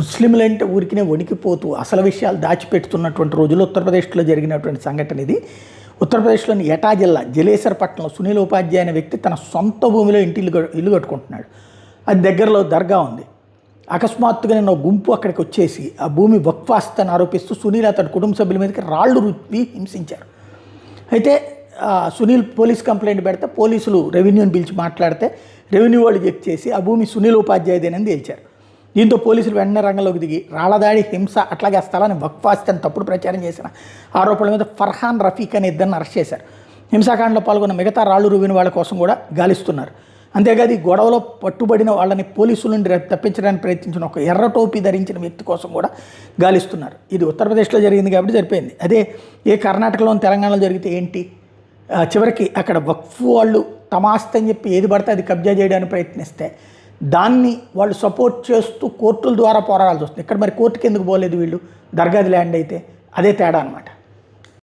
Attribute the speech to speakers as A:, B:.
A: ముస్లింలంటే ఊరికినే వణికిపోతూ అసలు విషయాలు దాచిపెడుతున్నటువంటి రోజుల్లో ఉత్తరప్రదేశ్లో జరిగినటువంటి సంఘటన ఇది. ఉత్తరప్రదేశ్లోని ఎటా జిల్లా జలేసర్ పట్టణంలో సునీల్ ఉపాధ్యాయ అనే వ్యక్తి తన సొంత భూమిలో ఇల్లు కట్టుకుంటున్నాడు. అది దగ్గరలో దర్గా ఉంది. అకస్మాత్తుగా నిన్న గుంపు అక్కడికి వచ్చేసి ఆ భూమి వక్ఫాస్తని ఆరోపిస్తూ సునీల్ అతడి కుటుంబ సభ్యుల మీదకి రాళ్లు రుద్ది హింసించారు. అయితే సునీల్ పోలీస్ కంప్లైంట్ పెడితే పోలీసులు రెవెన్యూని పిలిచి మాట్లాడితే రెవెన్యూ వాళ్ళు చెక్ చేసి ఆ భూమి సునీల్ ఉపాధ్యాయదేనని తేల్చారు. దీంతో పోలీసులు వెంటనే రంగంలోకి దిగి రాళ్లదాడి, హింస, అట్లాగే ఆ స్థలాన్ని వక్ఫాస్తి అని తప్పుడు ప్రచారం చేసిన ఆరోపణల మీద ఫర్హాన్ రఫీక్ అనే ఇద్దరిని అరెస్ట్ చేశారు. హింసాకాండలో పాల్గొన్న మిగతా రాళ్లు రువ్విన వాళ్ళ కోసం కూడా గాలిస్తున్నారు. అంతేకాదు ఈ గొడవలో పట్టుబడిన వాళ్ళని పోలీసుల నుండి తప్పించడానికి ప్రయత్నించిన ఒక ఎర్ర టోపీ ధరించిన వ్యక్తి కోసం కూడా గాలిస్తున్నారు. ఇది ఉత్తరప్రదేశ్లో జరిగింది కాబట్టి సరిపోయింది. అదే ఏ కర్ణాటకలోని తెలంగాణలో జరిగితే ఏంటి? చివరికి అక్కడ వక్ఫ్ వాళ్ళు తమ ఆస్తి అని చెప్పి ఏది పడితే అది కబ్జా చేయడానికి ప్రయత్నిస్తే దాన్ని వాళ్ళు సపోర్ట్ చేస్తూ కోర్టుల ద్వారా పోరాడాల్సి వస్తుంది. ఇక్కడ మరి కోర్టుకి ఎందుకు పోలేదు వీళ్ళు? దర్గాది ల్యాండ్ అయితే అదే తేడా అనమాట.